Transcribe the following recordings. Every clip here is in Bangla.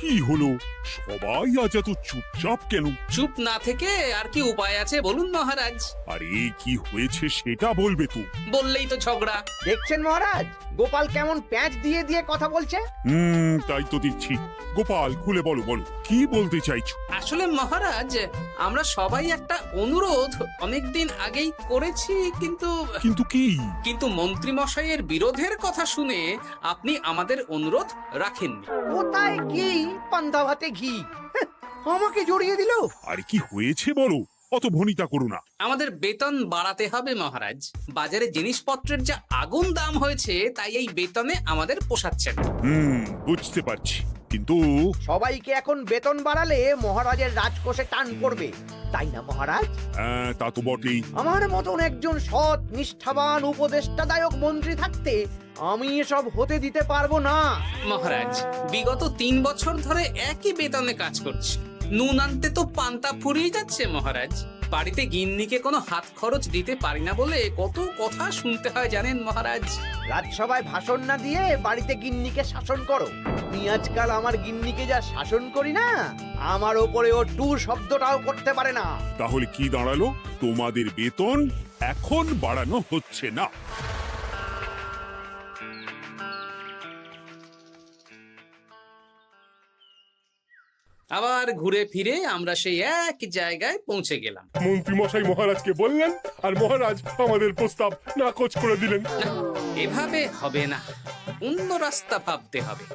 কি হলো? সবাই আজ এত চুপচাপ কেন? চুপ না থেকে আর কি উপায় আছে বলুন মহারাজ? আরে কি হয়েছে সেটা বলবে তো। বললেই তো ঝগড়া। দেখছেন মহারাজ, গোপাল কেমন প্যাঁচ দিয়ে দিয়ে কথা বলছে। তাই তো দেখছি। গোপাল, খুলে বলো বলো, কি বলতে চাইছো? আসলে মহারাজ, আমরা সবাই একটা অনুরোধ অনেকদিন আগেই করেছি, কিন্তু কিন্তু কি? কিন্তু মন্ত্রী মশাইয়ের বিরোধের কথা শুনে আপনি আমাদের অনুরোধ রাখেননি। কোথায় কি পান্তা ভাতে ঘি, হ্যাঁ, আমাকে জড়িয়ে দিল। আরে কি হয়েছে বলো, অত ভনিতা করো না। আমাদের বেতন বাড়াতে হবে মহারাজ। বাজারে জিনিসপত্রের যা আগুন দাম হয়েছে, তাই এই বেতনে আমাদের পোষাচ্ছে না। বুঝতে পারছি, কিন্তু সবাইকে এখন বেতন বাড়ালে মহারাজের রাজকোষে টান পড়বে, তাই না মহারাজ? হ্যাঁ, তা তো বটেই। আমার মতন একজন সৎ নিষ্ঠাবান উপদেষ্টাদায়ক মন্ত্রী থাকতে আমি এসব হতে দিতে পারবো না। মহারাজ, বিগত 3 বছর ধরে একই বেতনে কাজ করছি। নুন আনতে তো পান্তা ফুরিয়ে যাচ্ছে মহারাজ। বাড়িতে গিন্নিকে কোনো হাত খরচ দিতে পারি না বলে কত কথা শুনতে হয় জানেন মহারাজ। রাজসভায় ভাষণ না দিয়ে বাড়িতে গিন্নিকে শাসন করো। আমি আজকাল আমার গিন্নিকে যা শাসন করি না, আমার ওপরে ও টু শব্দটাও করতে পারে না। তাহলে কি দাঁড়ালো? তোমাদের বেতন এখন বাড়ানো হচ্ছে না। আবার ঘুরে ফিরে আমরা সেই এক জায়গায় পৌঁছে গেলাম। মন্ত্রী মশাই মহারাজকে বললেন, আর মহারাজ আমাদের প্রস্তাব নাকচ করে দিলেন। না, এভাবে হবে না। অন্য রাস্তা ভাবতে হবে,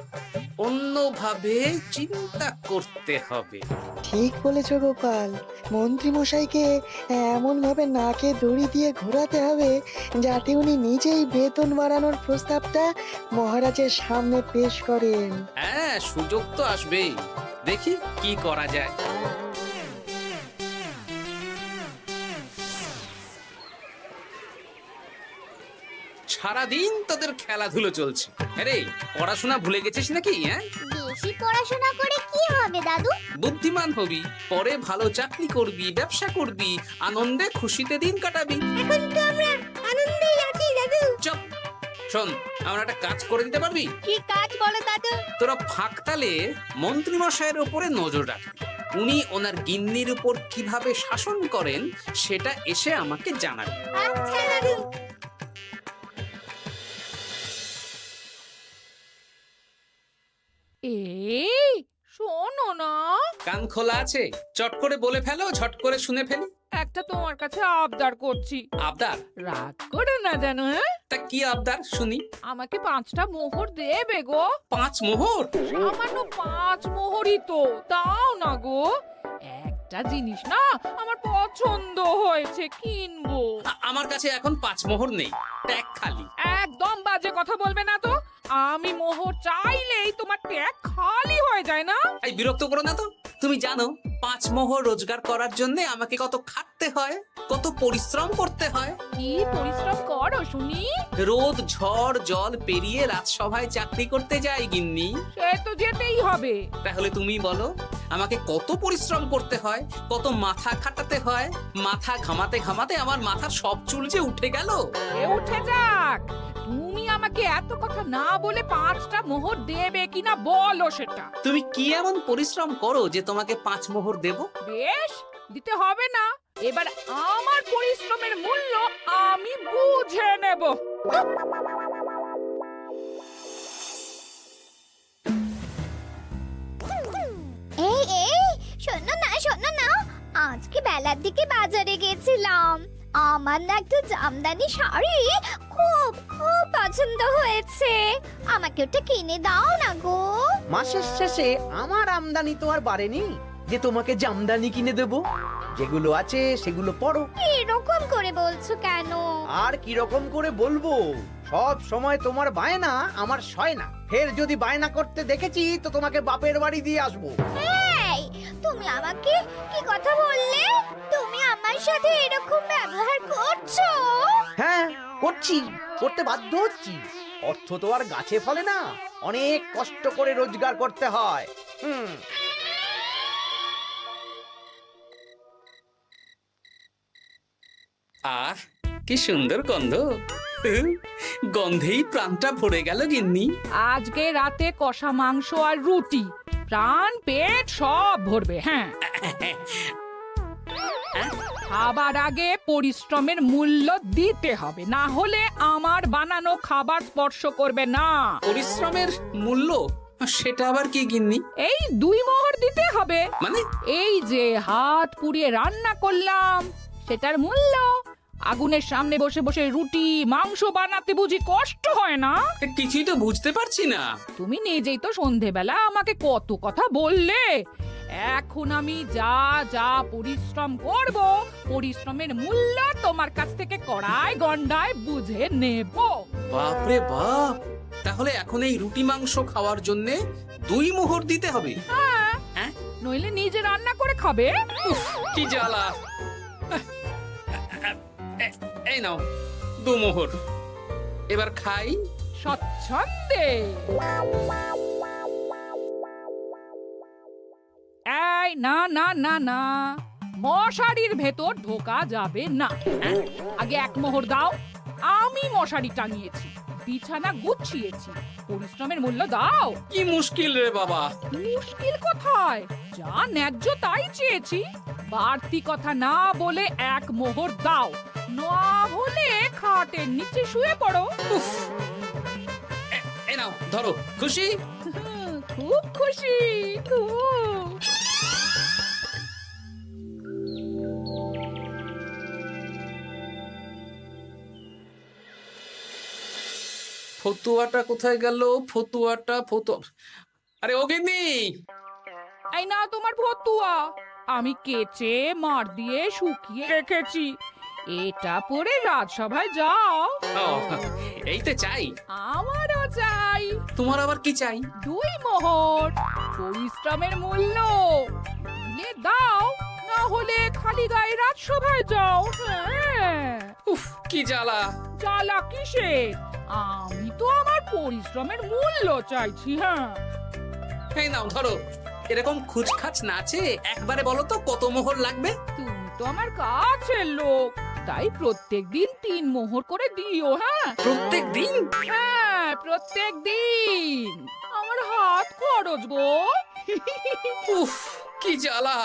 অন্যভাবে চিন্তা করতে হবে। ঠিক বলেছ গোপাল, মন্ত্রী মশাইকে এমন ভাবে নাকে দড়ি দিয়ে ঘোরাতে হবে যাতে উনি নিজেই বেতন বাড়ানোর প্রস্তাবটা মহারাজের সামনে পেশ করেন। হ্যাঁ, সুযোগ তো আসবেই। দেখি কি করা যায়। সারাদিন তোদের খেলাধুলো চলছে। আরে পড়াশোনা ভুলে গেছিস নাকি? হ্যাঁ, বেশি পড়াশোনা করে কি হবে দাদু? বুদ্ধিমান হবি, পরে ভালো চাকরি করবি, ব্যবসা করবি, আনন্দে খুশিতে দিন কাটাবি। এখন তো আমরা আনন্দেই আছি দাদু। চুপ! শোন, আমরা একটা কাজ করে দিতে পারবি? কি কাজ বলো দাদু? তোরা ফাঁকতালে মন্ত্রী মশাইয়ের উপরে নজর রাখ। উনি ওনার গিন্নির উপর কিভাবে শাসন করেন সেটা এসে আমাকে জানাবে। আচ্ছা দাদু। এই শোনো না, কান খোলা আছে? চট করে বলে ফেলো, ঝট করে শুনে ফেলি। একটা তোমার কাছে আবদার করছি, আবদার? রাগ করে না জানো। হ্যাঁ, তা কি আবদার শুনি? আমাকে 5টা মোহর দেবে গো। 5 মোহর? সামান্য 5 মোহরই তো, দাও না গো। একটা জিনিস না আমার পছন্দ হয়েছে, কিনবো। আমার কাছে এখন 5 মোহর নেই, ট্যাগ খালি। একদম বাজে কথা বলবে না তো। আমি মোহর চাইলেই তোমার ট্যাগ খালি হয়ে যায় না। এই বিরক্ত করো না তো। তুমি জানো 5 মোহর রোজগার করার জন্য আমাকে কত খাটতে হয়, কত পরিশ্রম করতে হয়। কি পরিশ্রম করো শুনি? রোদ ঝড় জল পেরিয়ে রাজসভায় চাকরি করতে যাই গিন্নি। সে তো যেতেই হবে। তাহলে তুমি বলো, আমাকে কত পরিশ্রম করতে হয়, কত মাথা খাটাতে হয়। মাথা ঘামাতে ঘামাতে আমার মাথার সব চুল যে উঠে গেল। এ উঠে যাক, তুমি আমাকে এত কথা না বলে 5টা মোহর দেবে কিনা বলো সেটা। তুমি কি এমন পরিশ্রম করো যে তোমাকে 5 মোহর দেব? বেশ, দিতে হবে না। এবার আমার পরিশ্রমের মূল্য আমি বুঝে নেব। এই এই শোনো না, আজকে বেলার দিকে বাজারে গেছিলাম। আমার না একটা জামদানি শাড়ি খুব খুব পছন্দ হয়েছে। আমাকে ওটা কিনে দাও না গো। মাসের শেষে আমার আমদানি তো আর বাড়েনি যে তোমাকে জামদানি কিনে দেব। যেগুলো আছে সেগুলো পড়ো। এরকম করে বলছো কেন? আর কিরকম করে বলবো, সব সময় তোমার বায়না আমার সয় না। ফের যদি বায়না করতে দেখেছি তো তোমাকে বাপের বাড়ি দিয়ে আসবো। এই, তুমি আমাকে কি কথা বললে? তুমি আমার সাথে এরকম ব্যবহার করছো? হ্যাঁ, করতে বাধ্য হচ্ছি। অর্থ তো আর গাছে ফলে না, অনেক কষ্ট করে রোজগার করতে হয়। আহ, কি সুন্দর গন্ধ। গন্ধেই প্রাণটা ভরে গেল গিন্নি। আজকে রাতে কষা মাংস আর রুটি, প্রাণ পেট সব ভরবে। হ্যাঁ, খাবার আগে পরিশ্রমের মূল্য দিতে হবে, না হলে আমার বানানো খাবার স্পর্শ করবে না। পরিশ্রমের মূল্য সেটা আবার কি গিন্নি? এই 2 মোহর দিতে হবে। মানে এই যে হাত পুড়িয়ে রান্না করলাম সেটার মূল্য। আগুনের সামনে বসে বসে রুটি মাংস বানাতে বুঝি কষ্ট হয় না? কিছুই তো বুঝতে পারছি না। তুমি নিজেই তো সন্ধেবেলা আমাকে কত কথা বললে। এখন আমি যা যা পরিশ্রম করব, পরিশ্রমের মূল্য তোমার কাছ থেকে কড়াই গন্ডায় বুঝে নেব। বাপরে বাপ, তাহলে এখন এই রুটি মাংস খাওয়ার জন্য 2 মোহর দিতে হবে? হ্যাঁ, নইলে নিজে রান্না করে খাবে। উফ, কি জ্বালা। এই নাও 2 মোহর, এবার খাই স্বচ্ছন্দে। এই না না না না, মশারির ভেতর ঢোকা যাবে না। আগে 1 মোহর দাও। আমি মশারি টাঙিয়েছি, বিছানা গুছিয়েছি, পরিশ্রমের মূল্য দাও। কি মুশকিল রে বাবা। মুশকিল কোথায়? যা ন্যায্য তাই চেয়েছি। বাড়তি কথা না বলে 1 মোহর দাও, না হলে খাটের নিচে শুয়ে পড়ো। উফ, এই নাও ধরো। খুশি? খুব খুশি, খুব। ফতুয়াটা কোথায় গেল? ফতুয়া। আরে ও গিন্নি, এই না তোমার ফতুয়া, আমি কেচে মার দিয়ে শুকিয়ে রেখেছি। এটা পরে রাজসভায় যাও। ও, এই তো চাই। আমারও চাই। তোমার আবার কি চাই? 2 মোহর, পরিশ্রমের মূল্য দিলে দাও, না হলে খালি গায়ে রাজসভায় যাও। হ্যাঁ, উফ, কি জ্বালা। জ্বালা কিসের? আমি তো আমার পরিশ্রমের মূল্য চাইছি। হ্যাঁ, এই নাও ধরো। এরকম খুচখাচ নাচে একবারে বলো তো কত মোহর লাগবে? তুমি তো আমার কাছের লোক, তাই প্রত্যেকদিন 3 মোহর করে দিও। হ্যাঁ, প্রত্যেক দিন? হ্যাঁ, প্রত্যেকদিন। আমার হাত খরচ গো। উফ, কি জ্বালা।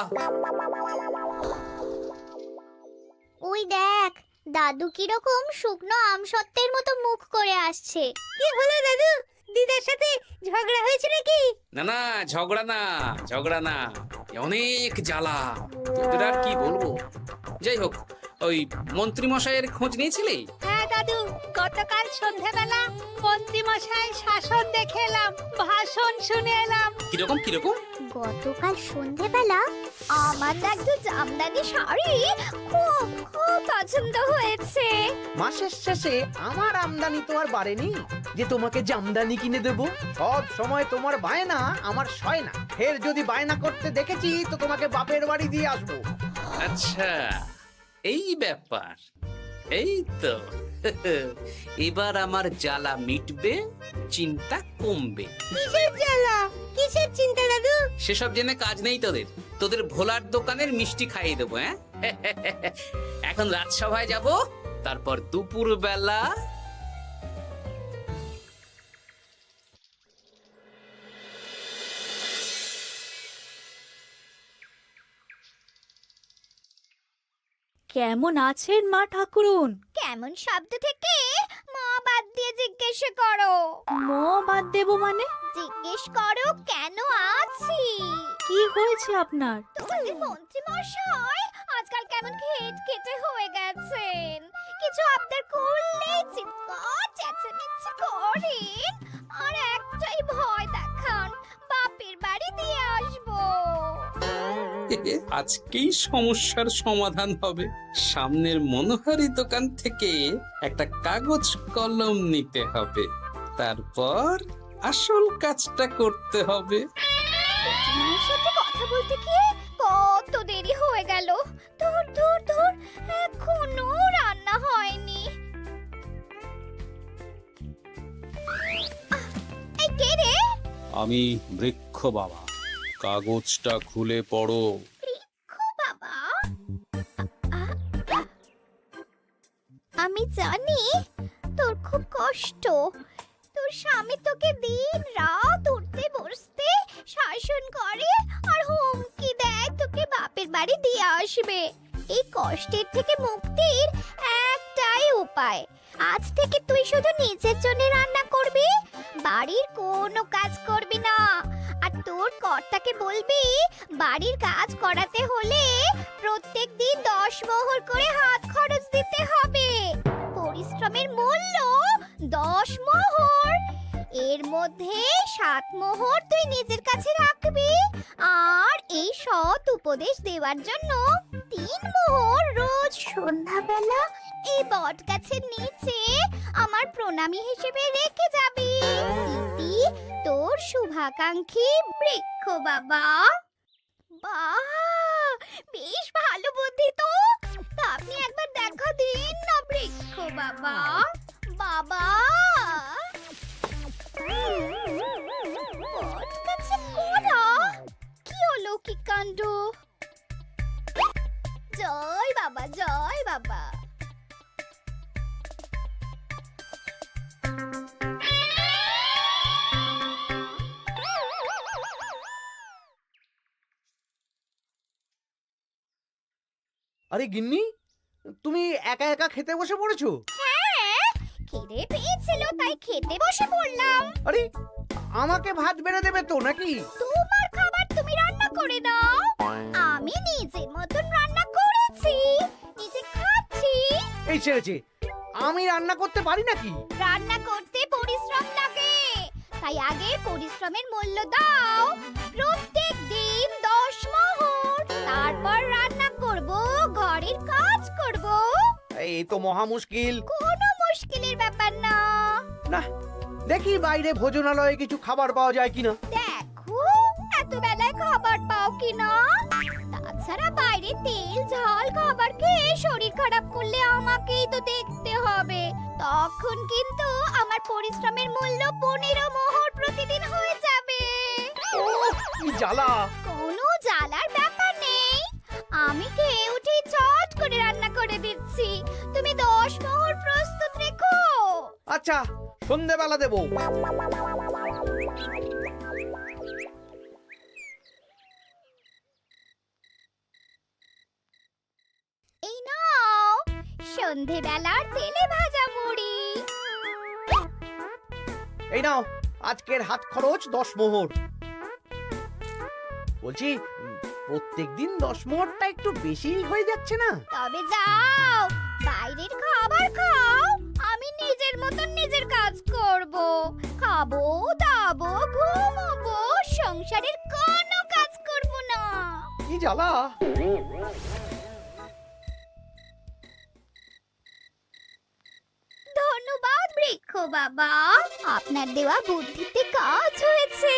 ওই দেখ, দাদু কিরকম শুকনো আমসত্ত্বের মতো মুখ করে আসছে। কি হলো দাদু? দিদার সাথে ঝগড়া হয়েছে নাকি? না না, ঝগড়া না, অনেক জ্বালা। তোদের আর কি বলবো। যাই হোক, ওই মন্ত্রী মশাইয়ের খোঁজ নিয়েছিলি? হ্যাঁ দাদু, গতকাল সন্ধ্যাবেলা মন্ত্রী মশাই শাসন দেখে এলাম, ভাষণ শুনে এলাম। কিরকম? গতকাল সন্ধ্যাবেলা আমার না একটু জামদানি শাড়ি খুব খুব পছন্দ হয়েছে। মাসের শেষে আমার আমদানি তো আর বাড়েনি যে তোমাকে জামদানি কিনে দেব। সব সময় তোমার বায়না আমার সয় না। ফের যদি বায়না করতে দেখেছি তো তোমাকে বাপের বাড়ি দিয়ে আসবো। আচ্ছা, এই ব্যাপার। এই তো, এবার আমার জ্বালা মিটবে, চিন্তা কমবে। কিসের জ্বালা? কিসের চিন্তা দাদু? সেসব জেনে কাজ নেই তোদের ভোলার দোকানের মিষ্টি খাইয়ে দেবো। হ্যাঁ, এখন রাজসভায় যাব, তারপর দুপুর বেলা কেমন আছেন মা ঠাকুরুন? কেমন শব্দ থেকে মা বাদ দিয়ে জিজ্ঞেস করো। মা বাদ দেব মানে? জিজ্ঞেস করো কেন আছি। কি হয়েছে আপনার? তোমাদের মন্ত্রী মশাই আজকাল কেমন খেটে হয়ে গেছেন। কিছু আবদার করলেই চিৎকার চেঁচামেচি করেন, আর একটাই ভয় দেখান, বাপের বাড়ি দিয়ে আসবো। আজকেই সমস্যার সমাধান হবে। সামনের মনোহারি দোকান থেকে একটা কাগজ কলম নিতে হবে, তারপর আসল কাজটা করতে হবে। তোমার সাথে কথা বলতে গিয়ে কত দেরি হয়ে গেল। ধুর, এখনো রান্না হয়নি। এই কে রে? আমি বৃক্ষ বাবা, কাগজটা খুলে পড়ো। বাবা, আমি জানি তোর খুব কষ্ট। তোর স্বামী তোকে দিন রাত উঠতে বসতে শাসন করে। আসবে। এই কষ্টের থেকে মুক্তির একটাই উপায়, আজ থেকে তুই শুধু নিজের জন্য রান্না করবি, বাড়ির কোনো কাজ করবি না। আর তোর কর্তাকে বলবি বাড়ির কাজ করাতে হলে প্রত্যেক দিন 10 মোহর করে হাত খরচ দিতে হবে। পরিশ্রমের মূল্য 10 মোহর। এর মধ্যে 7 মোহর তুই নিজের কাছে রাখবি, আর এই সৎ উপদেশ দেওয়ার জন্য 3 মোহর রোজ সন্ধ্যাবেলা এই বট গাছের নিচে আমার প্রণামী হিসেবে রেখে যাবি। ইতি তোর শুভাকাঙ্ক্ষী বৃক্ষ বাবা। বাহ, বেশ ভালো বুদ্ধি তো। তা আপনি একবার দেখা দিন না বৃক্ষ বাবা। বাবা, বটগাছে কোরা, কি অলৌকিক কাণ্ড! জয় বাবা, জয় বাবা। আরে গিন্নি, তুমি একা একা খেতে বসে পড়েছো? হ্যাঁ, খিদে পেয়েছিল তাই খেতে বসে পড়লাম। আরে আমাকে ভাত বেড়ে দেবে তো নাকি? তোমার খাবার তুমি রান্না করে দাও, আমি নিজের মতন রান্না করেছি, নিজে খাচ্ছি। এই ছেড়েছে, আমি রান্না করতে পারি নাকি? রান্না করতে পরিশ্রম লাগে, তাই আগে পরিশ্রমের মূল্য দাও। প্রত্যেক দিন 10 মোহর, তারপর রান্না করব, ঘরের কাজ করব। এই তো মহা মুশকিল। কোনো মুশকিলের ব্যাপার না। না, দেখি বাইরে ভোজনালয়ে কিছু খাবার পাওয়া যায় কিনা। দেখো এত বেলায় খাবার পাও কিনা। তাছাড়া বাইরে তেল ঝাল খাবার খেয়ে শরীর খারাপ করলে আমাকেই তো দেখতে হবে। তখন কিন্তু আমার পরিশ্রমের মূল্য 15 মোহর প্রতিদিন হয়ে যাবে। কি জ্বালা! কোনো জ্বালার ব্যাপার নেই, আমি খেয়ে উঠে চট করে রান্না করে দিচ্ছি। তুমি 10 মোহর প্রস্তুত রেখো। আচ্ছা, সন্ধেবেলা দেবো। এই নাও সন্ধেবেলার তেলে ভাজা মুড়ি। এই নাও আজকের হাত খরচ 10 মোহর। বলছি, প্রত্যেকদিন 10 মোহরটা একটু বেশি হয়ে যাচ্ছে না? তবে যাও, বাইরের খাবার খাও, আমি নিজের মতন নিজের কাজ করব। খাবো, দাবো, ঘুমোবো, সংসারের কোনো কাজ করব না। কি জ্বালা! ধন্যবাদ বৃক্ষ বাবা, আপনার দেওয়া বুদ্ধিতে কাজ হয়েছে।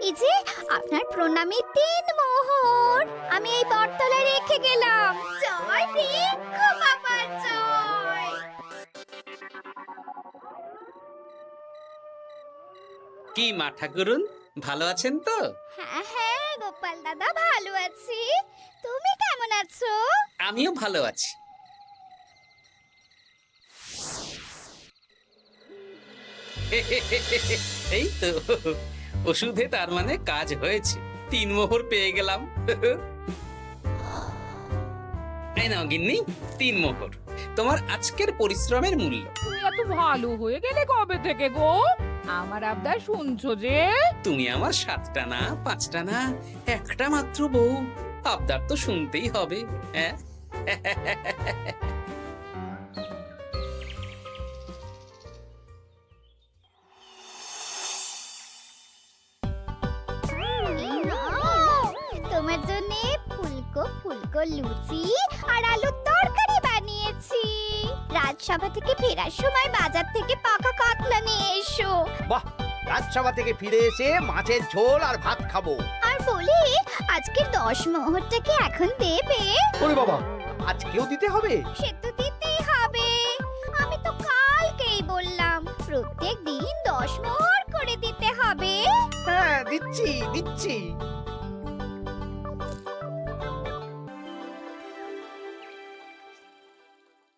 এই যে আপনার প্রণামী 3 মোহর আমি এই বটতলায় রেখে গেলাম। জয় বৃক্ষ বাবা, জয়। কি মা ঠাকুরুন, ভালো আছেন তো? হ্যাঁ হ্যাঁ গোপাল দাদা, ভালো আছি। তুমি কেমন আছো? আমিও ভালো আছি। এই তো ওষুধে তার মানে কাজ হয়েছে, 3 মোহর পেয়ে গেলাম। এই নাও গিন্নি, 3 মোহর তোমার আজকের পরিশ্রমের মূল্য। তুমি এত ভালো হয়ে গেলে কবে থেকে গো? আমার আবদার শুনছো যে? তুমি আমার 7টা না 5টা না, একটা মাত্র বউ, আবদার তো শুনতেই হবে। হ্যাঁ, এই নাও, তোমার জন্য ফুলকো ফুলকো লুচি আর আলুর তরকারি বানিয়েছি। রাজসভা থেকে ফেরার সময় বাজার থেকে পাকা কাতলা নিয়ে এসো। বাহ, রাজসভা থেকে ফিরে এসে মাছের ঝোল আর ভাত খাবো। আর বলি, আজকের 10 মোহরটা কি এখন দেবে? ওরে বাবা, আজকেও দিতে হবে? সে তো দিতেই হবে। আমি তো কালকেই বললাম প্রত্যেক দিন 10 মোহর করে দিতে হবে। হ্যাঁ, দিচ্ছি দিচ্ছি।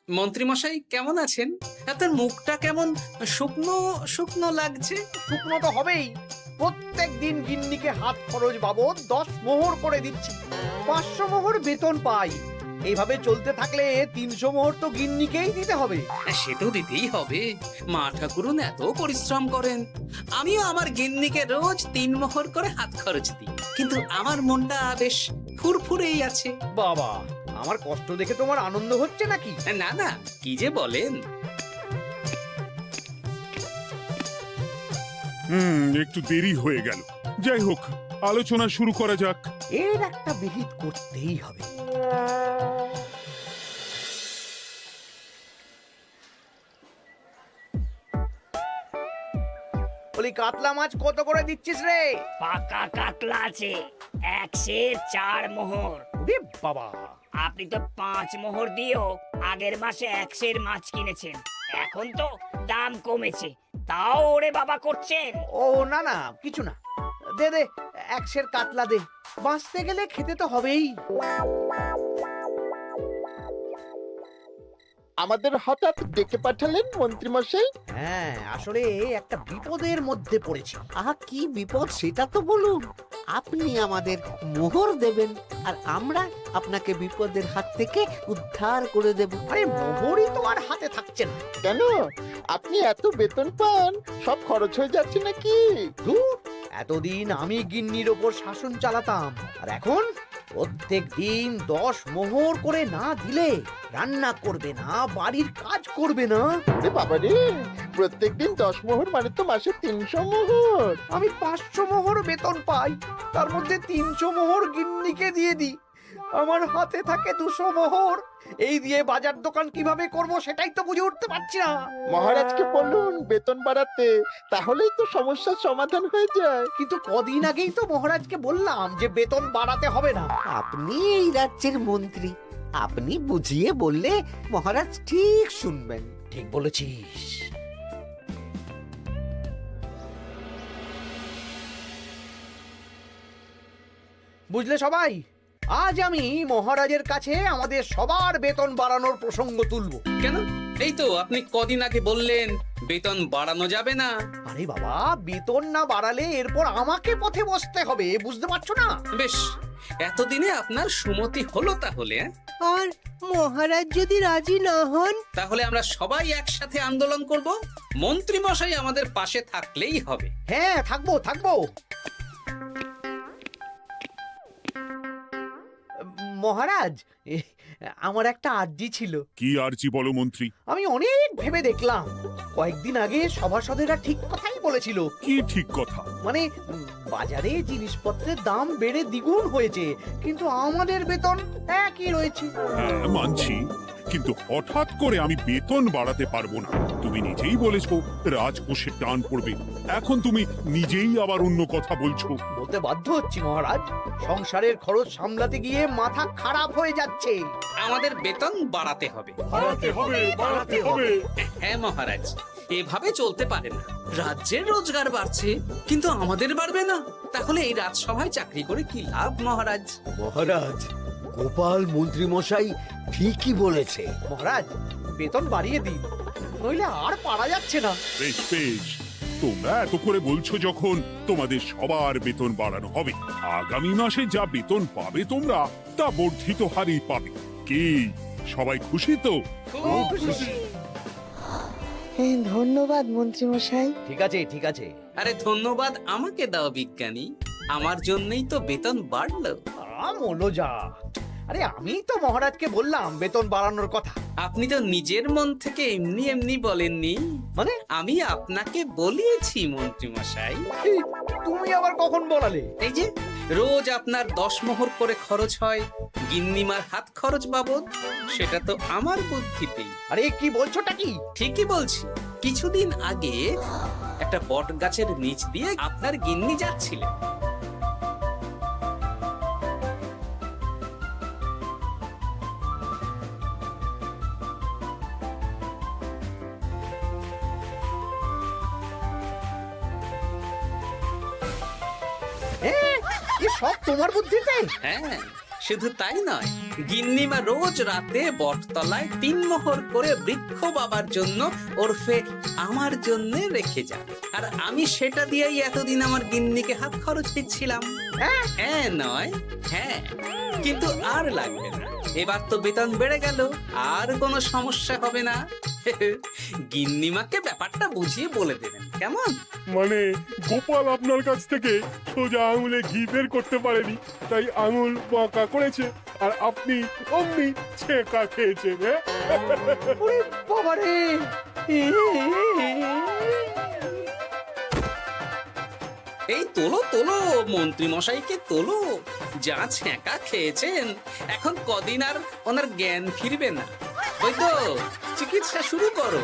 মন্ত্রীমশাই কেমন আছেন? আপনার মুখটা কেমন শুকনো শুকনো লাগছে। শুকনো তো হবেই, প্রত্যেক দিন গিন্নিকে হাত খরচ বাবদ 10 মোহর করে দিচ্ছি। 500 মোহর বেতন পাই। এইভাবে চলতে থাকলে 300 মোহর তো গিন্নিকেই দিতে হবে। সে তো দিতেই হবে, মা ঠাকুরুন এত পরিশ্রম করেন। আমিও আমার গিন্নিকে রোজ 3 মোহর করে হাত খরচ দিই, কিন্তু আমার মনটা বেশ ফুরফুরেই আছে। বাবা, আমার কষ্ট দেখে তোমার আনন্দ হচ্ছে নাকি? না না, কি যে বলেন। একটু দেরি হয়ে গেল। যাই হোক, আলোচনা শুরু করা যাক। এর একটা বিহিত করতেই হবে। বলি, কাতলা মাছ কত করে দিচ্ছিস রে? পাকা কাতলা আছে 104 মোহর। ওরে বাবা, আপনি তো 5 মোহর দিয়েও আগের মাসে 100 মাছ কিনেছেন, এখন তো দাম কমেছে, তাও ওরে বাবা করছেন। ও না না, কিছু না। দে দে, 100 কাতলা দে। বাঁচতে গেলে খেতে তো হবেই। আমাদের হঠাৎ ডেকে পাঠালেন মন্ত্রী মশাই? হ্যাঁ, আসলে একটা বিপদের মধ্যে পড়েছি। আহা, কি বিপদ সেটা তো বলুন। আপনি আমাদের মোহর দেবেন আর আমরা আপনাকে বিপদের হাত থেকে উদ্ধার করে দেব। আরে মোহরই তো আর হাতে থাকছে না। কেন, আপনি এত বেতন পান, সব খরচ হয়ে যাচ্ছে নাকি? ধুর, এতদিন আমি গিন্নির ওপর শাসন চালাতাম, আর এখন প্রত্যেক দিন 10 মোহর করে না দিলে রান্না করবে না, বাড়ির কাজ করবে না। আরে বাবা রে, প্রত্যেকদিন 10 মোহর মানে তো মাসে 300 মোহর। আমি 500 মোহর বেতন পাই, তার মধ্যে 300 মোহর গিন্নিকে দিয়ে দিই। আমার হাতে থাকে 200 মোহর। এই দিয়ে বাজার দোকান কিভাবে করব সেটাই তো বুঝে উঠতে পারছি না। মহারাজকে বলুন বেতন বাড়াতে, তাহলেই তো সমস্যার সমাধান হয়ে যায়। কিন্তু কদিন আগেই তো মহারাজকে বললাম যে বেতন বাড়াতে হবে না। আপনি এই রাজ্যের মন্ত্রী, আপনি বুঝিয়ে বললে মহারাজ ঠিক শুনবেন। ঠিক বলেছিস। বুঝলে সবাই, আজ আমি মহারাজের কাছে আমাদের সবার বেতন বাড়ানোর প্রসঙ্গ তুলব। কেন? এই তো আপনি কদিন আগে বললেন বেতন বাড়ানো যাবে না। আরে বাবা, বেতন না বাড়ালে এরপর আমাকে পথে বসতে হবে, বুঝতে পারছো না? বেশ, এতদিনে আপনার সুমতি হলো তাহলে। আর মহারাজ যদি রাজি না হন? তাহলে আমরা সবাই একসাথে আন্দোলন করব। মন্ত্রী মশাই আমাদের পাশে থাকলেই হবে। হ্যাঁ, থাকবো থাকবো। মহারাজ, আমার একটা আর্জি ছিল। কি আরজি বলো মন্ত্রী? আমি অনেক ভেবে দেখলাম, কয়েকদিন আগে সভাসদেরা ঠিক কথাই বলেছিল। কি ঠিক কথা? মানে বাজারে জিনিসপত্রের দাম বেড়ে দ্বিগুণ হয়েছে, কিন্তু আমাদের বেতন একই রয়েছে। হ্যাঁ, মানছি, কিন্তু হঠাৎ করে আমি বেতন বাড়াতে পারবো না। তুমি নিজেই বলেছো রাজকোষে টান পড়বে, এখন তুমি নিজেই আবার অন্য কথা বলছো। বলতে বাধ্য হচ্ছি মহারাজ, সংসারের খরচ সামলাতে গিয়ে মাথা খারাপ হয়ে যাচ্ছে। আমাদের বেতন বাড়াতে হবে। বাড়াতে হবে, বাড়াতে হবে। হ্যাঁ মহারাজ, এভাবে চলতে পারে না। রাজ্যের রোজগার বাড়ছে, কিন্তু আমাদের বাড়বে না। তাহলে এই রাজসভায় চাকরি করে কি লাভ মহারাজ? মহারাজ, গোপাল মন্ত্রী মশাই ঠিকই বলেছে। মহারাজ, বেতন বাড়িয়ে দিন, নইলে আর পারা যাচ্ছে না। বেশ বেশ, তোমরা এত করে বলছো যখন, তোমাদের সবার বেতন বাড়ানো হবে। আগামী মাসে যা বেতন পাবে তোমরা, তা বর্ধিত হারেই পাবে। কি সবাই খুশি তো? খুব খুশি। ধন্যবাদ মন্ত্রী মশাই। ঠিক আছে ঠিক আছে। আরে ধন্যবাদ আমাকে দাও বিজ্ঞানী, আমার জন্যই তো বেতন বাড়লো। যা, আরে আমি তো মহারাজকে বললাম বেতন বাড়ানোর কথা। আপনি তো নিজের মন থেকে এমনি এমনি বলেননি, মানে আমি আপনাকে বলিয়েছি মন্ত্রী মশাই। তুমি আবার কখন বলালে? এই যে রোজ আপনার 10 মোহর করে খরচ হয় গিন্নিমার হাত খরচ বাবদ, সেটা তো আমার বুদ্ধিতেই। আরে কি বলছোটা কি? ঠিকই বলছি। কিছুদিন আগে একটা বট গাছের নিচ দিয়ে আপনার গিন্নি যাচ্ছিলেন। সব তোমার বুদ্ধিতে? হ্যাঁ, শুধু তাই নয়, গিন্নিমা রোজ রাতে বটতলায় 3 মোহর করে বৃক্ষ বাবার জন্য ওরফে আমার জন্য রেখে যান। আর আমি সেটা দিয়েই এতদিন আমার গিন্নিকে হাত খরচ দিচ্ছিলাম। হ্যাঁ নয় হ্যাঁ, কিন্তু আর লাগবে না, এবার তো বেতন বেড়ে গেল, আর কোনো সমস্যা হবে না। গিন্নিমাকে ব্যাপারটা বুঝিয়ে বলে দেবেন, কেমন? মানে গোপাল আপনার কাছ থেকে সোজা আঙুলে ঘি বের করতে পারেনি, তাই আঙুল বাঁকা করেছে, আর আপনি অমনি ছেঁকা খেয়েছেন। হ্যাঁ ওরে বাবারে! এই তোলো তোলো, মন্ত্রী মশাইকে তোলো, যা ছ্যাঁকা খেয়েছেন এখন কদিন আর ওনার জ্ঞান ফিরবে না। ওই তো চিকিৎসা শুরু করো।